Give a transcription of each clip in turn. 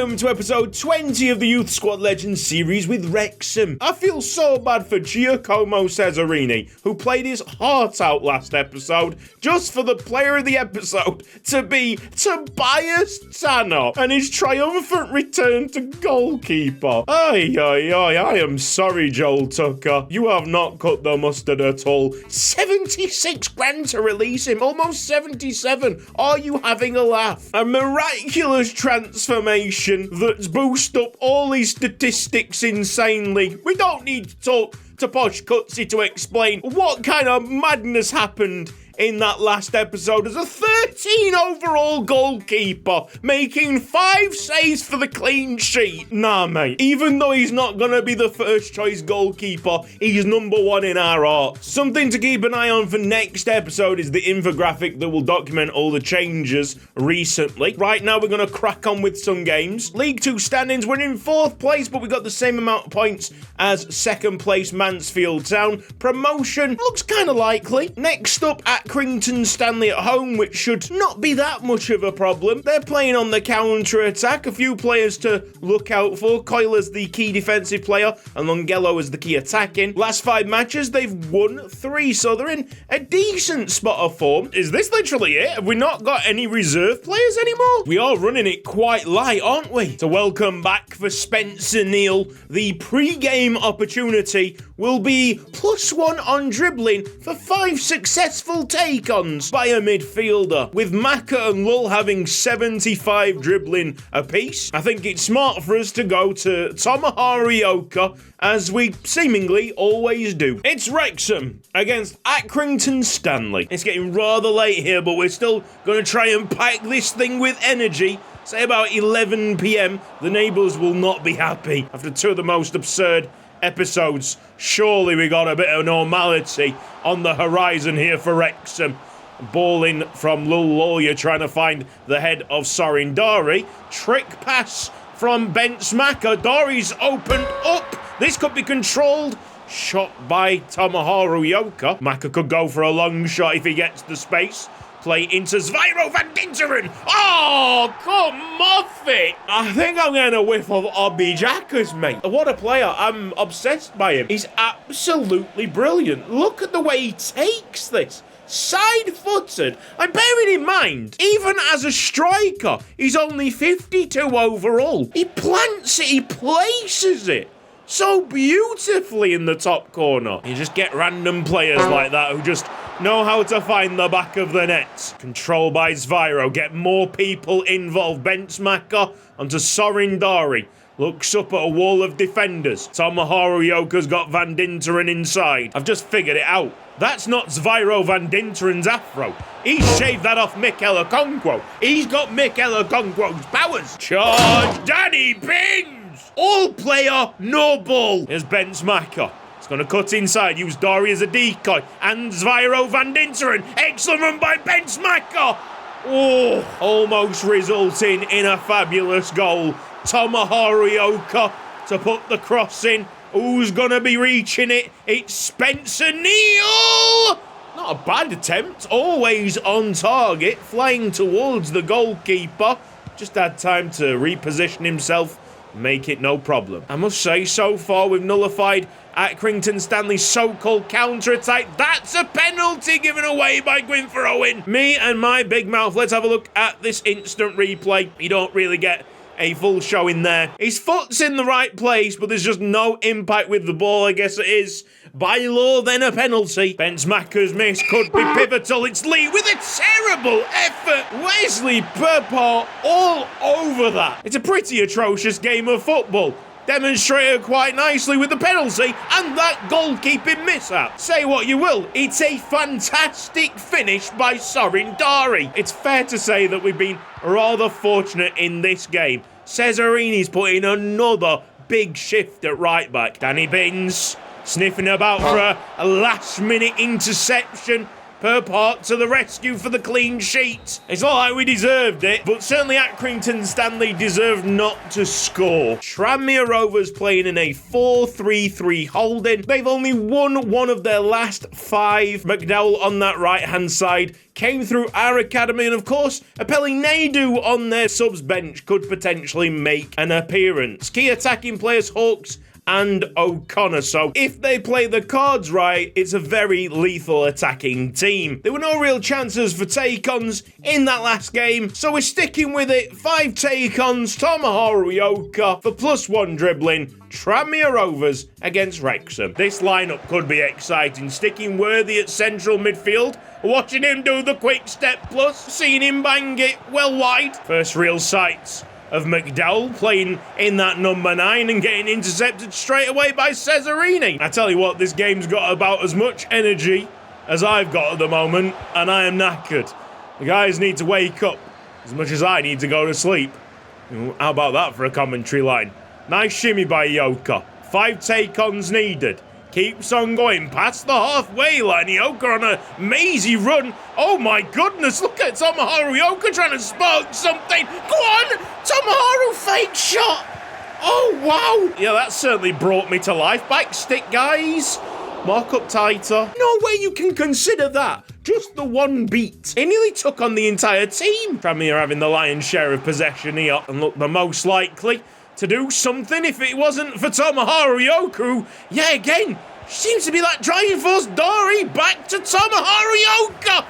welcome to episode 20 of the Youth Squad Legends series with Wrexham. I feel so bad for Giacomo Cesarini, who played his heart out last episode, just for the player of the episode to be Tobias Tanner and his triumphant return to goalkeeper. I am sorry, Joel Tucker. You have not cut the mustard at all. 76 grand to release him, almost 77. Are you having a laugh? A miraculous transformation that's boosted up all his statistics insanely. We don't need to talk to Posh Cutsy to explain what kind of madness happened in that last episode as a 13 overall goalkeeper, making 5 saves for the clean sheet. Nah, mate. Even though he's not gonna be the first choice goalkeeper, he's number 1 in our hearts. Something to keep an eye on for next episode is the infographic that will document all the changes recently. Right now, we're gonna crack on with some games. League 2 standings, we're in 4th place, but we got the same amount of points as 2nd place Mansfield Town. Promotion looks kind of likely. Next up, Accrington Stanley at home, which should not be that much of a problem. They're playing on the counter-attack. A few players to look out for. Coyle as the key defensive player and Longello as the key attacking. Last 5 matches, they've won 3, so they're in a decent spot of form. Is this literally it? Have we not got any reserve players anymore? We are running it quite light, aren't we? So welcome back for Spencer Neal. The pre-game opportunity will be +1 on dribbling for 5 successful take-ons by a midfielder. With Maka and Lull having 75 dribbling apiece, I think it's smart for us to go to Tomoharu Yoka, as we seemingly always do. It's Wrexham against Accrington Stanley. It's getting rather late here, but we're still going to try and pack this thing with energy. Say about 11 p.m, the neighbours will not be happy after 2 of the most absurd episodes. Surely we got a bit of normality on the horizon here for Wrexham. Ball in from Lul Lawyer trying to find the head of Sorin Dari. Trick pass from Ben Smacker. Dari's opened up. This could be controlled. Shot by Tomoharu Yoka. Maka could go for a long shot if he gets the space. Play into Zviro van Dinteren. Oh, come off it. I think I'm getting a whiff of Obi Jackers, mate. What a player. I'm obsessed by him. He's absolutely brilliant. Look at the way he takes this. Side-footed. And bearing in mind, even as a striker, he's only 52 overall. He plants it, he places it so beautifully in the top corner. You just get random players like that who just know how to find the back of the net. Control by Zviro. Get more people involved. Benchmaker onto Sorin Dari. Looks up at a wall of defenders. Tomoharu Yoka's got Van Dinteren inside. I've just figured it out. That's not Zviro Van Dinteren's afro. He's shaved that off Mikel-Okonkwo. He's got Mikel-Okonkwo's powers. Charge Danny Bins! All player, no ball. Here's Ben Smacker. It's going to cut inside, use Dari as a decoy. And Zviro Van Dinteren. Excellent run by Ben Smacker. Oh, almost resulting in a fabulous goal. Tomoharu Yoka to put the cross in. Who's going to be reaching it? It's Spencer Neal. Not a bad attempt. Always on target. Flying towards the goalkeeper. Just had time to reposition himself. Make it no problem. I must say, so far we've nullified Accrington Stanley's so-called counter-attack. That's a penalty given away by Gwynfor Owen. Me and my big mouth. Let's have a look at this instant replay. You don't really get a full show in there. His foot's in the right place, but there's just no impact with the ball. I guess it is by law then a penalty. Benzemaker's miss could be pivotal. It's Lee with a terrible effort. Wesley Purpart all over that. It's a pretty atrocious game of football. Demonstrated quite nicely with the penalty and that goalkeeping mishap. Say what you will, it's a fantastic finish by Sorin Dari. It's fair to say that we've been rather fortunate in this game. Cesarini's put in another big shift at right back. Danny Bins sniffing about for a last-minute interception. Per part to the rescue for the clean sheet. It's not like we deserved it, but certainly Accrington Stanley deserved not to score. Tranmere Rovers playing in a 4-3-3 holding. They've only won one of their last 5. McDowell on that right-hand side came through our academy, and of course, McElhenney on their subs bench could potentially make an appearance. Key attacking players, Hawks and O'Connor. So if they play the cards right, it's a very lethal attacking team. There were no real chances for take-ons in that last game, so we're sticking with it. 5 take-ons, Tomoharu Ioka for +1 dribbling. Tranmere Rovers against Wrexham. This lineup could be exciting. Sticking Worthy at central midfield. Watching him do the quick step plus. Seeing him bang it well wide. First real sights of McDowell playing in that number 9 and getting intercepted straight away by Cesarini. I tell you what, this game's got about as much energy as I've got at the moment, and I am knackered. The guys need to wake up as much as I need to go to sleep. How about that for a commentary line? Nice shimmy by Ioka. 5 take-ons needed. Keeps on going past the halfway line. Ioka on a mazy run. Oh my goodness, look at Tomoharu Ioka trying to spark something. Go on! Tomoharu fake shot. Oh wow. Yeah, that certainly brought me to life. Back stick, guys. Mark up tighter. No way you can consider that. Just the one beat. It nearly took on the entire team. Tranmere having the lion's share of possession here and look the most likely to do something if it wasn't for Tomoharu Ioka, who, yeah, again, seems to be that driving force. Dory back to Tomoharu Ioka.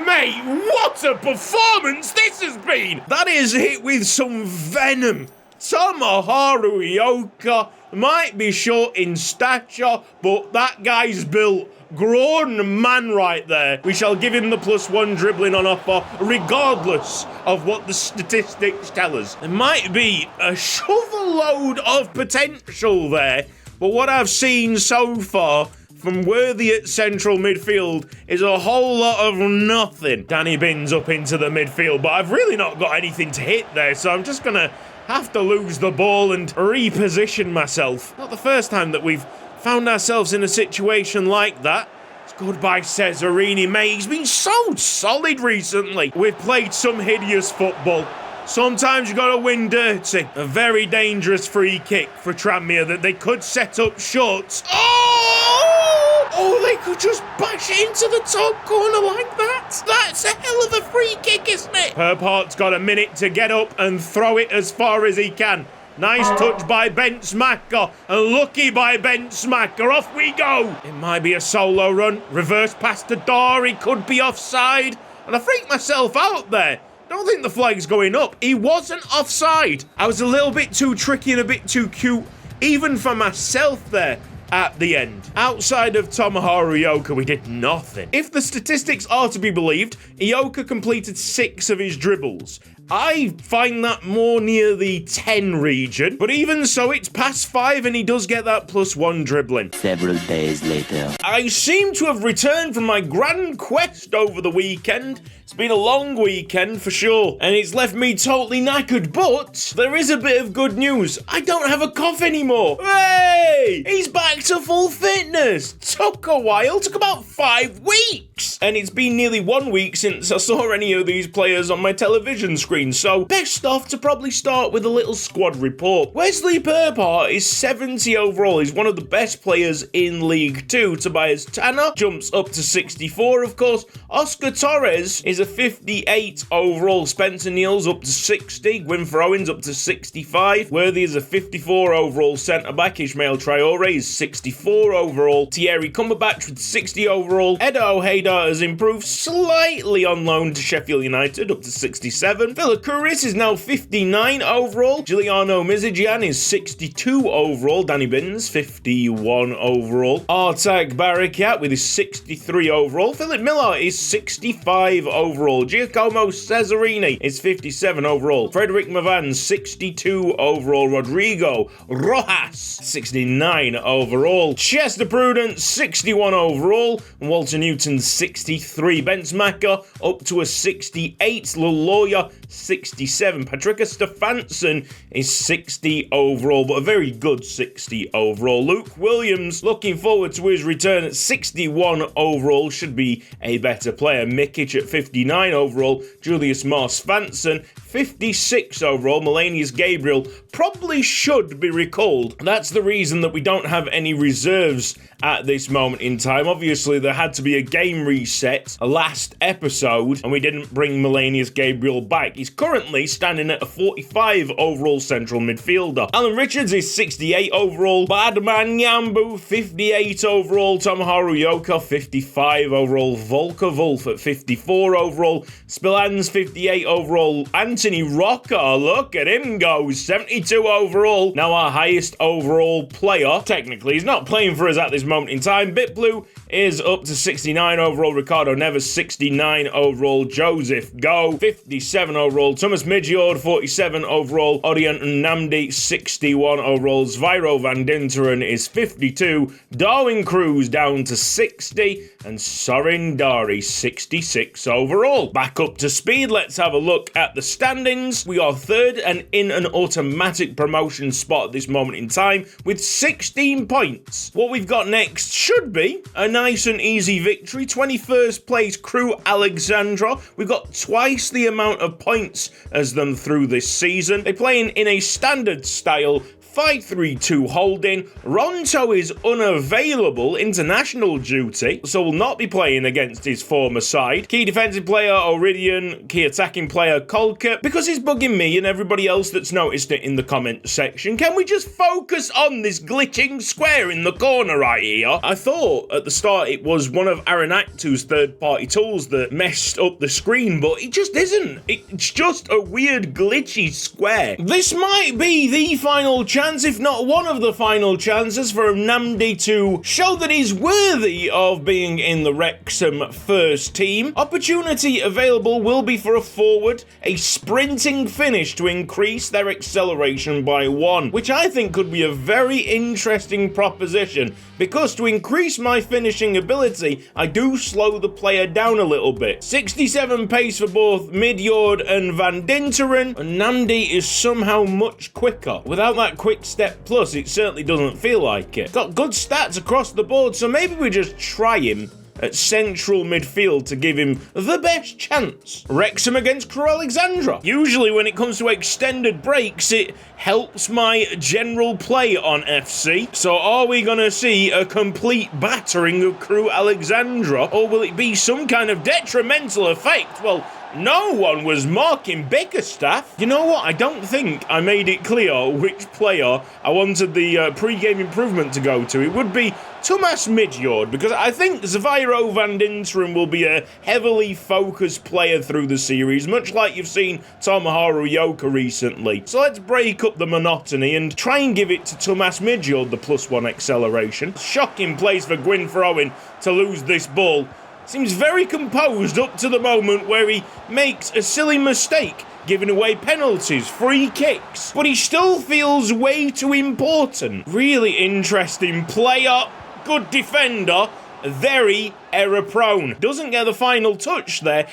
Mate, what a performance this has been. That is hit with some venom. Tomoharu Ioka might be short in stature, but that guy's built. Grown man right there. We shall give him the +1 dribbling on offer, regardless of what the statistics tell us. There might be a shovel load of potential there, but what I've seen so far from Worthy at central midfield is a whole lot of nothing. Danny Binns up into the midfield, but I've really not got anything to hit there, so I'm just going to have to lose the ball and reposition myself. Not the first time that we've found ourselves in a situation like that. It's good by Cesarini, mate. He's been so solid recently. We've played some hideous football. Sometimes you got to win dirty. A very dangerous free kick for Tranmere that they could set up short. Oh, they could just bash it into the top corner like that. That's a hell of a free kick, isn't it? Perpart's got a minute to get up and throw it as far as he can. Nice touch by Ben Smacker, and lucky by Ben Smacker. Off we go. It might be a solo run. Reverse pass to Dory, could be offside. And I freaked myself out there. Don't think the flag's going up. He wasn't offside. I was a little bit too tricky and a bit too cute, even for myself there at the end. Outside of Tomoharu Ioka, we did nothing. If the statistics are to be believed, Ioka completed 6 of his dribbles. I find that more near the 10 region, but even so, it's past 5 and he does get that +1 dribbling. Several days later. I seem to have returned from my grand quest over the weekend. It's been a long weekend for sure, and it's left me totally knackered, but there is a bit of good news. I don't have a cough anymore. Hey! He's back to full fitness. Took a while, took about 5 weeks. And it's been nearly 1 week since I saw any of these players on my television screen, so best off to probably start with a little squad report. Wesley Perpart is 70 overall. He's one of the best players in League 2. Tobias Tanner jumps up to 64, of course. Oscar Torres is a 58 overall. Spencer Neal's up to 60. Gwynfor Owens up to 65. Worthy is a 54 overall centre-back. Ismail Traore is 64 overall. Thierry Cumberbatch with 60 overall. Edo Haydar has improved slightly on loan to Sheffield United, up to 67. Kouris is now 59 overall. Giuliano Mizidjian is 62 overall. Danny Binns, 51 overall. Artak Barakat with his 63 overall. Philip Miller is 65 overall. Giacomo Cesarini is 57 overall. Frederick Mavan, 62 overall. Rodrigo Rojas, 69 overall. Chester Prudence, 61 overall. And Walter Newton, 63. Benzemacher up to a 68. Laloya 67. Patrika Stefansson is 60 overall, but a very good 60 overall. Luke Williams, looking forward to his return at 61 overall, should be a better player. Mikic at 59 overall. Julius Mars-Svensson 56 overall. Melanius Gabriel probably should be recalled. That's the reason that we don't have any reserves at this moment in time. Obviously, there had to be a game reset last episode, and we didn't bring Melanius Gabriel back. He's currently standing at a 45 overall central midfielder. Alan Richards is 68 overall. Badman Yambu 58 overall. Tomoharu Yoka 55 overall. Volker Wolf at 54 overall. Spillans 58 overall. Anthony Rocker, look at him go, 72 overall. Now our highest overall player, technically, he's not playing for us at this moment in time. BitBlue is up to 69 overall. Ricardo Neves 69 overall. Joseph Go 57 overall. Thomas Midjord 47 overall. Orient Namdi 61 overall. Zviro Van Dinteren is 52. Darwin Cruz down to 60. And Sorin Dari 66 overall. Back up to speed. Let's have a look at the standings. We are third and in an automatic promotion spot at this moment in time with 16 points. What we've got next should be a nice and easy victory. 21st place Crew Alexandra. We've got twice the amount of points as them through this season. They're playing in a standard style 5-3-2 holding. Ronto is unavailable, international duty, so will not be playing against his former side. Key defensive player Oridian, key attacking player Kolka. Because he's bugging me and everybody else that's noticed it in the comment section, can we just focus on this glitching square in the corner right here? I thought at the start it was one of Aranactu's third-party tools that messed up the screen, but it just isn't. It's just a weird glitchy square. This might be the final chance, if not one of the final chances, for Namdi to show that he's worthy of being in the Wrexham first team. Opportunity available will be for a forward, a sprinting finish to increase their acceleration by 1, which I think could be a very interesting proposition, because to increase my finishing ability, I do slow the player down a little bit. 67 pace for both Midjord and Van Dinteren, and Namdi is somehow much quicker. Without that quick step plus, it certainly doesn't feel like it. Got good stats across the board, so maybe we just try him at central midfield to give him the best chance. Wrexham against Crew Alexandra. Usually when it comes to extended breaks, it helps my general play on FC. So are we going to see a complete battering of Crew Alexandra, or will it be some kind of detrimental effect? Well, no one was marking Bickerstaff. You know what? I don't think I made it clear which player I wanted the pre-game improvement to go to. It would be Thomas Midjord, because I think Zviro Van Dinteren will be a heavily focused player through the series, much like you've seen Tomoharu Yoka recently. So let's break up the monotony and try and give it to Thomas Midjord the +1 acceleration. Shocking place for Gwyn Frowen to lose this ball. Seems very composed up to the moment where he makes a silly mistake, giving away penalties, free kicks, but he still feels way too important. Really interesting player, good defender, very error prone. Doesn't get the final touch there.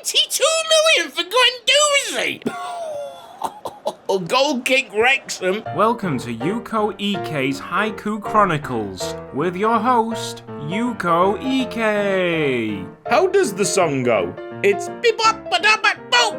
92 million for Guendouzi! Goal kick Wrexham. Welcome to Yuko Ike's Haiku Chronicles with your host, Yuko Ike. How does the song go? It's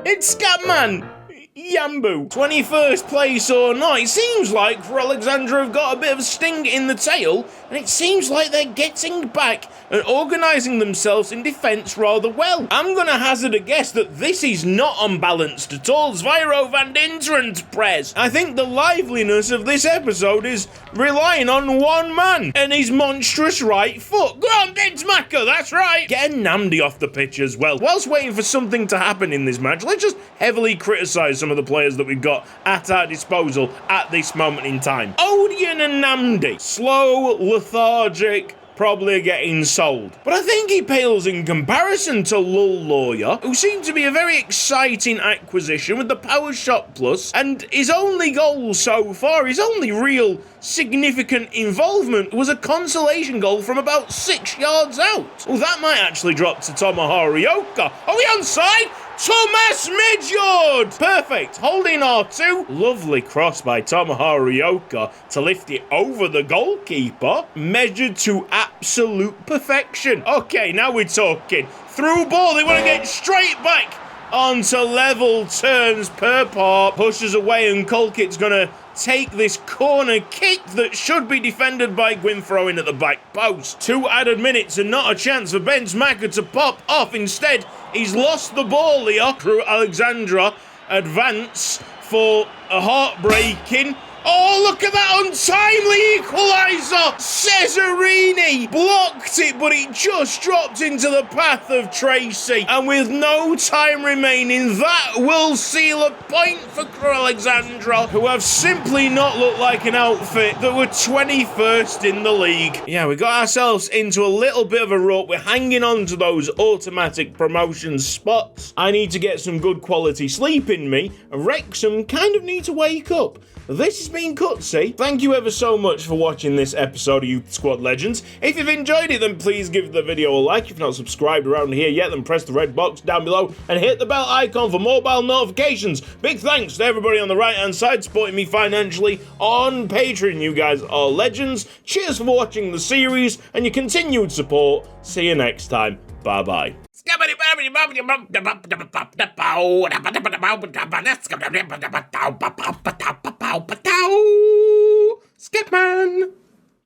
it's Scatman Yambu. 21st place or not, it seems like for Alexandra have got a bit of a sting in the tail, and it seems like they're getting back and organising themselves in defence rather well. I'm going to hazard a guess that this is not unbalanced at all. Zviro Van Dinteren's press. I think the liveliness of this episode is relying on one man and his monstrous right foot. Go on, Benzemacher, that's right. Getting Namdi off the pitch as well. Whilst waiting for something to happen in this match, let's just heavily criticise some of the players that we've got at our disposal at this moment in time. Odeon and Namdi. Slow, lethargic, probably getting sold. But I think he pales in comparison to Lull Lawyer, who seemed to be a very exciting acquisition with the Power Shot Plus, and his only goal so far, his only real significant involvement was a consolation goal from about 6 yards out. Well, that might actually drop to Tomo Horioka. Are we onside? Thomas Midjord! Perfect. Holding R2. Lovely cross by Tomo Horioka to lift it over the goalkeeper. Measured to absolute perfection. Okay, now we're talking. Through ball. They want to get straight back onto level terms. Perpar pushes away and Colquitt's going to take this corner kick that should be defended by Gwyn throwing at the back post. 2 added minutes and not a chance for Benzemacher to pop off. Instead, he's lost the ball here. Crew Alexandra advance for a heartbreaking... Oh, look at that untimely equaliser! Cesarini blocked it, but it just dropped into the path of Tracy. And with no time remaining, that will seal a point for Crew Alexandra, who have simply not looked like an outfit that were 21st in the league. Yeah, we got ourselves into a little bit of a rut. We're hanging on to those automatic promotion spots. I need to get some good quality sleep in me. Wrexham kind of need to wake up. This has been Cutsy. Thank you ever so much for watching this episode of Youth Squad Legends. If you've enjoyed it, then please give the video a like. If you're not subscribed around here yet, then press the red box down below and hit the bell icon for mobile notifications. Big thanks to everybody on the right-hand side supporting me financially on Patreon. You guys are legends. Cheers for watching the series and your continued support. See you next time. Bye-bye.